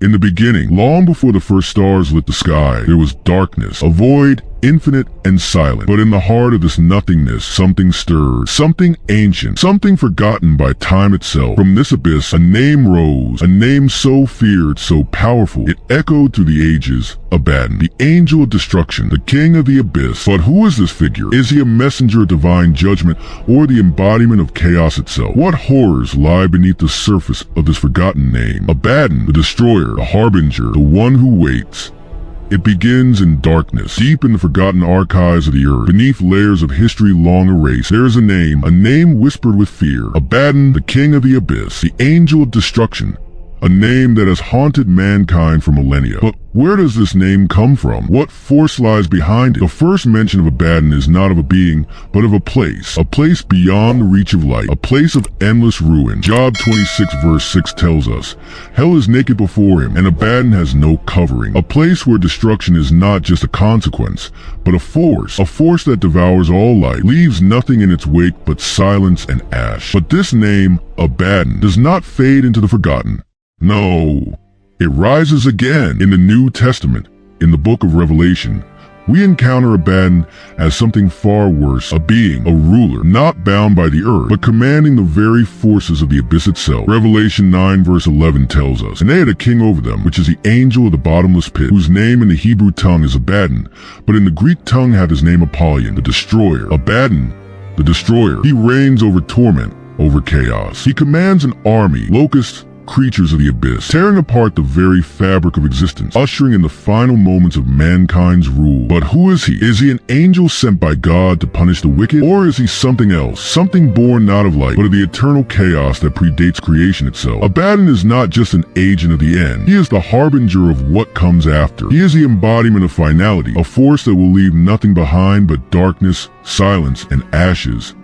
In the beginning, long before the first stars lit the sky, there was darkness, a void, infinite and silent. But in the heart of this nothingness, something stirred, something ancient, something forgotten by time itself. From this abyss, a name rose, a name so feared, so powerful, it echoed through the ages. Abaddon, the angel of destruction, the king of the abyss. But who is this figure? Is he a messenger of divine judgment, or the embodiment of chaos itself? What horrors lie beneath the surface of this forgotten name? Abaddon, the destroyer, the harbinger, the one who waits. It begins in darkness, deep in the forgotten archives of the earth, beneath layers of history long erased. There is a name whispered with fear. Abaddon, the king of the abyss, the angel of destruction. A name that has haunted mankind for millennia. But where does this name come from? What force lies behind it? The first mention of Abaddon is not of a being, but of a place beyond the reach of light, a place of endless ruin. Job 26 verse 6 tells us, hell is naked before him, and Abaddon has no covering. A place where destruction is not just a consequence, but a force that devours all light, leaves nothing in its wake but silence and ash. But this name, Abaddon, does not fade into the forgotten. No, it rises again. In the New Testament, in the book of Revelation, we encounter Abaddon as something far worse, a being, a ruler, not bound by the earth, but commanding the very forces of the abyss itself. Revelation 9 verse 11 tells us, and they had a king over them, which is the angel of the bottomless pit, whose name in the Hebrew tongue is Abaddon, but in the Greek tongue had his name Apollyon, the destroyer. Abaddon, the destroyer, he reigns over torment, over chaos. He commands an army, locusts, creatures of the abyss, tearing apart the very fabric of existence, ushering in the final moments of mankind's rule. But who is he? Is he an angel sent by God to punish the wicked? Or is he something else, something born not of light, but of the eternal chaos that predates creation itself? Abaddon is not just an agent of the end. He is the harbinger of what comes after. He is the embodiment of finality, a force that will leave nothing behind but darkness, silence, and ashes.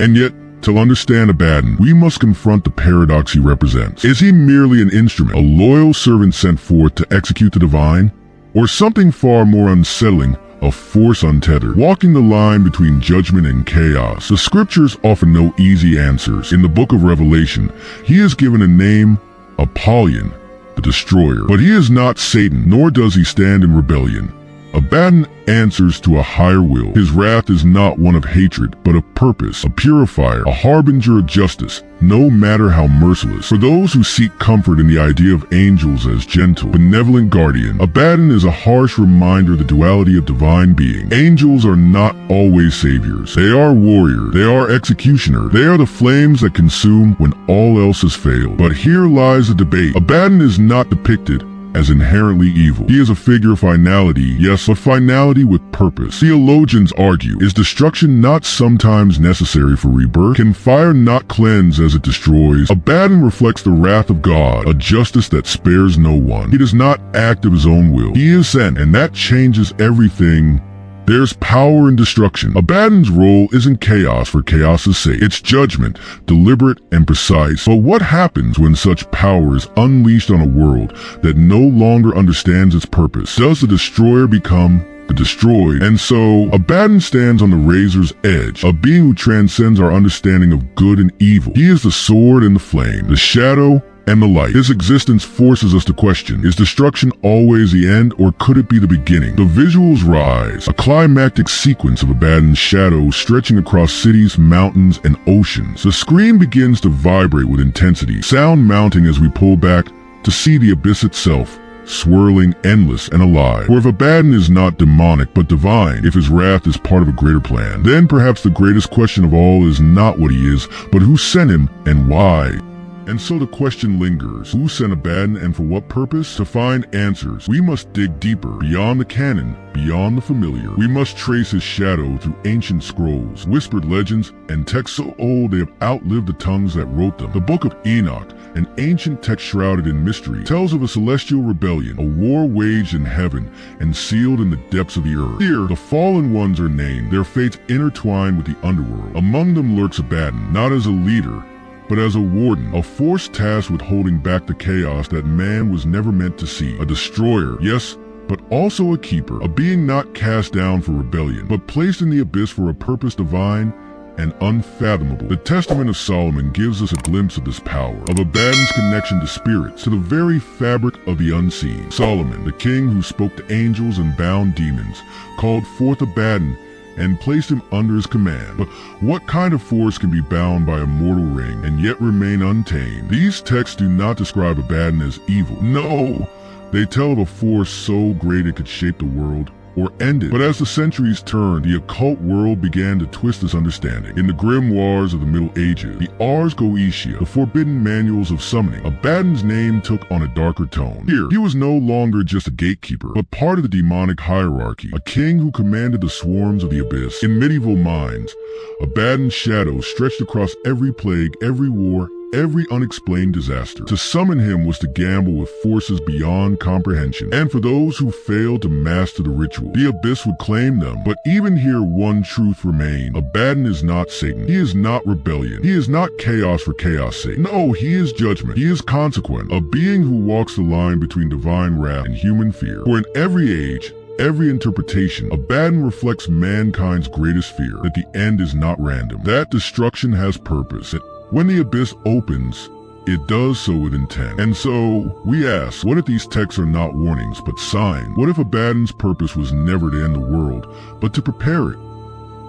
And yet, to understand Abaddon, we must confront the paradox he represents. Is he merely an instrument, a loyal servant sent forth to execute the divine? Or something far more unsettling, a force untethered, walking the line between judgment and chaos? The scriptures offer no easy answers. In the book of Revelation, he is given a name, Apollyon, the destroyer. But he is not Satan, nor does he stand in rebellion. Abaddon answers to a higher will. His wrath is not one of hatred, but of purpose, a purifier, a harbinger of justice, no matter how merciless. For those who seek comfort in the idea of angels as gentle, benevolent guardian, Abaddon is a harsh reminder of the duality of divine being. Angels are not always saviors. They are warriors. They are executioners. They are the flames that consume when all else has failed. But here lies the debate. Abaddon is not depicted as inherently evil. He is a figure of finality, yes, but finality with purpose. Theologians argue, is destruction not sometimes necessary for rebirth? Can fire not cleanse as it destroys? Abaddon reflects the wrath of God, a justice that spares no one. He does not act of his own will. He is sent, and that changes everything. There's power in destruction. Abaddon's role isn't chaos for chaos's sake. It's judgment, deliberate and precise. But what happens when such power is unleashed on a world that no longer understands its purpose? Does the destroyer become the destroyed? And so, Abaddon stands on the razor's edge, a being who transcends our understanding of good and evil. He is the sword and the flame, the shadow and the light. His existence forces us to question, is destruction always the end, or could it be the beginning? The visuals rise, a climactic sequence of Abaddon's shadow stretching across cities, mountains, and oceans. The screen begins to vibrate with intensity, sound mounting as we pull back to see the abyss itself, swirling, endless, and alive. For if Abaddon is not demonic but divine, if his wrath is part of a greater plan, then perhaps the greatest question of all is not what he is, but who sent him and why. And so the question lingers, who sent Abaddon and for what purpose? To find answers, we must dig deeper, beyond the canon, beyond the familiar. We must trace his shadow through ancient scrolls, whispered legends, and texts so old they have outlived the tongues that wrote them. The book of Enoch, an ancient text shrouded in mystery, tells of a celestial rebellion, a war waged in heaven and sealed in the depths of the earth. Here, the fallen ones are named, their fates intertwined with the underworld. Among them lurks Abaddon, not as a leader, but as a warden, a force tasked with holding back the chaos that man was never meant to see. A destroyer, yes, but also a keeper, a being not cast down for rebellion, but placed in the abyss for a purpose divine and unfathomable. The Testament of Solomon gives us a glimpse of this power, of Abaddon's connection to spirits, to the very fabric of the unseen. Solomon, the king who spoke to angels and bound demons, called forth Abaddon and placed him under his command. But what kind of force can be bound by a mortal ring and yet remain untamed? These texts do not describe Abaddon as evil. No, they tell of a force so great it could shape the world or end it. But as the centuries turned, the occult world began to twist this understanding. In the grimoires of the Middle Ages, the Ars Goetia, the forbidden manuals of summoning, Abaddon's name took on a darker tone. Here, he was no longer just a gatekeeper, but part of the demonic hierarchy, a king who commanded the swarms of the abyss. In medieval minds, Abaddon's shadow stretched across every plague, every war, every unexplained disaster. To summon him was to gamble with forces beyond comprehension, and for those who failed to master the ritual, the abyss would claim them. But even here, one truth remained. Abaddon is not Satan. He is not rebellion. He is not chaos for chaos' sake. No, he is judgment. He is consequent, a being who walks the line between divine wrath and human fear. For in every age, every interpretation, Abaddon reflects mankind's greatest fear, that the end is not random, that destruction has purpose, that when the abyss opens, it does so with intent. And so, we ask, what if these texts are not warnings, but signs? What if Abaddon's purpose was never to end the world, but to prepare it?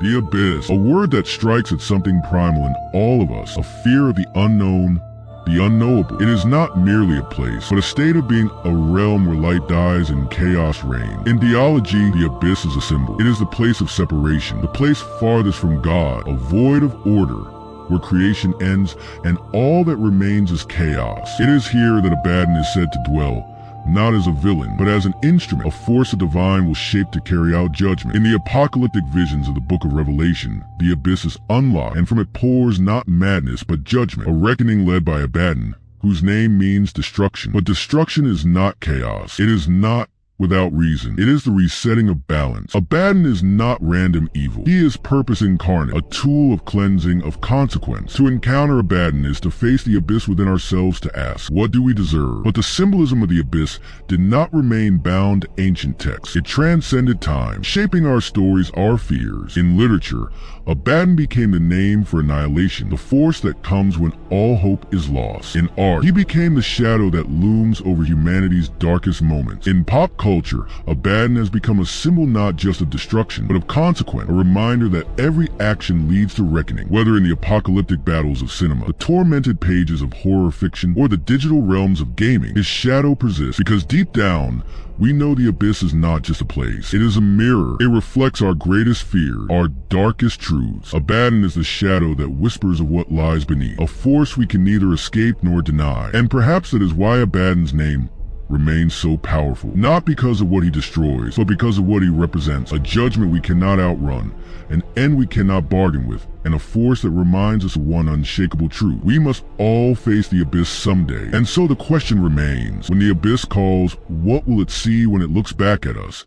The abyss, a word that strikes at something primal in all of us, a fear of the unknown, the unknowable. It is not merely a place, but a state of being, a realm where light dies and chaos reigns. In theology, the abyss is a symbol. It is the place of separation, the place farthest from God, a void of order, where creation ends and all that remains is chaos. It is here that Abaddon is said to dwell, not as a villain, but as an instrument, a force the divine will shape to carry out judgment. In the apocalyptic visions of the book of Revelation, the abyss is unlocked, and from it pours not madness, but judgment, a reckoning led by Abaddon, whose name means destruction. But destruction is not chaos. It is not without reason. It is the resetting of balance. Abaddon is not random evil. He is purpose incarnate, a tool of cleansing, of consequence. To encounter Abaddon is to face the abyss within ourselves, to ask, what do we deserve? But the symbolism of the abyss did not remain bound to ancient texts. It transcended time, shaping our stories, our fears. In literature, Abaddon became the name for annihilation, the force that comes when all hope is lost. In art, he became the shadow that looms over humanity's darkest moments. In pop culture, Abaddon has become a symbol not just of destruction, but of consequence, a reminder that every action leads to reckoning. Whether in the apocalyptic battles of cinema, the tormented pages of horror fiction, or the digital realms of gaming, his shadow persists, because deep down, we know the abyss is not just a place. It is a mirror. It reflects our greatest fears, our darkest truths. Abaddon is the shadow that whispers of what lies beneath, a force we can neither escape nor deny. And perhaps that is why Abaddon's name remains so powerful, not because of what he destroys, but because of what he represents, a judgment we cannot outrun, an end we cannot bargain with, and a force that reminds us of one unshakable truth. We must all face the abyss someday. And so the question remains, when the abyss calls, what will it see when it looks back at us?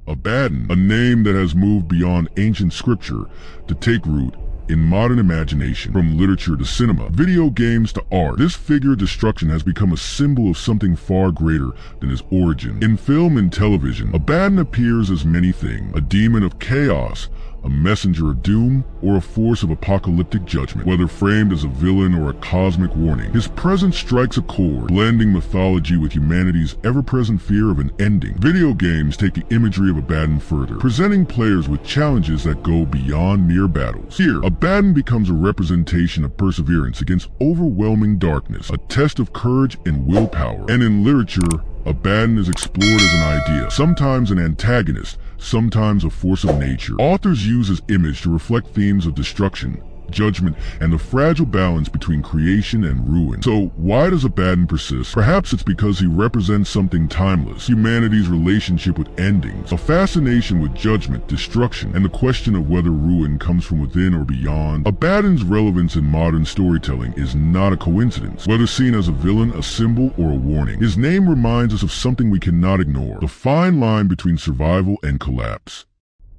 Abaddon, a name that has moved beyond ancient scripture to take root in modern imagination, from literature to cinema, video games to art. This figure of destruction has become a symbol of something far greater than his origin. In film and television, Abaddon appears as many things, a demon of chaos, a messenger of doom, or a force of apocalyptic judgment. Whether framed as a villain or a cosmic warning, his presence strikes a chord, blending mythology with humanity's ever-present fear of an ending. Video games take the imagery of Abaddon further, presenting players with challenges that go beyond mere battles. Here, Abaddon becomes a representation of perseverance against overwhelming darkness, a test of courage and willpower. And in literature, Abaddon is explored as an idea, sometimes an antagonist, sometimes a force of nature. Authors use his image to reflect themes of destruction, judgment, and the fragile balance between creation and ruin. So why does Abaddon persist? Perhaps it's because he represents something timeless, humanity's relationship with endings, a fascination with judgment, destruction, and the question of whether ruin comes from within or beyond. Abaddon's relevance in modern storytelling is not a coincidence. Whether seen as a villain, a symbol, or a warning, his name reminds us of something we cannot ignore, the fine line between survival and collapse.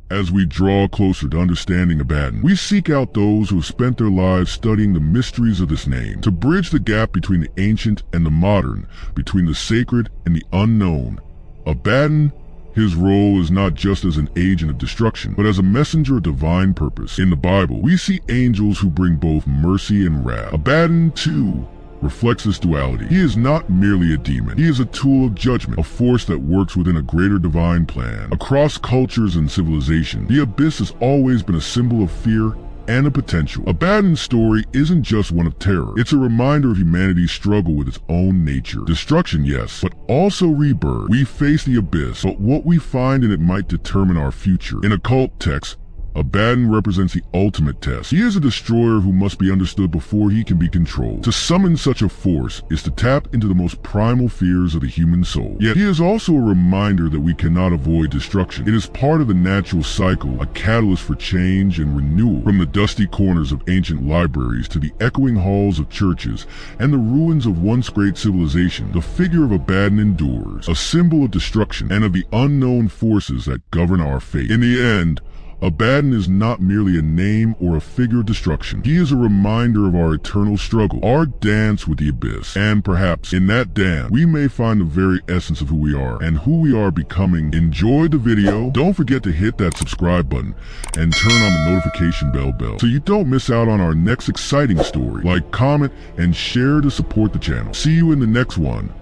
As we draw closer to understanding Abaddon, we seek out those who have spent their lives studying the mysteries of this name, to bridge the gap between the ancient and the modern, between the sacred and the unknown. Abaddon, His role is not just as an agent of destruction, but as a messenger of divine purpose. In the Bible, we see angels who bring both mercy and wrath. Abaddon, too, reflects this duality. He is not merely a demon. He is a tool of judgment, a force that works within a greater divine plan. Across cultures and civilization, the abyss has always been a symbol of fear and a potential. Abaddon's story isn't just one of terror. It's a reminder of humanity's struggle with its own nature. Destruction, yes, but also rebirth. We face the abyss, but what we find in it might determine our future. In occult texts, Abaddon represents the ultimate test. He is a destroyer who must be understood before he can be controlled. To summon such a force is to tap into the most primal fears of the human soul. Yet he is also a reminder that we cannot avoid destruction. It is part of the natural cycle, a catalyst for change and renewal. From the dusty corners of ancient libraries to the echoing halls of churches and the ruins of once great civilization, the figure of Abaddon endures, a symbol of destruction and of the unknown forces that govern our fate. In the end, Abaddon is not merely a name or a figure of destruction. He is a reminder of our eternal struggle, our dance with the abyss. And perhaps in that dance, we may find the very essence of who we are and who we are becoming. Enjoy the video. Don't forget to hit that subscribe button and turn on the notification bell so you don't miss out on our next exciting story. Like, comment, and share to support the channel. See you in the next one.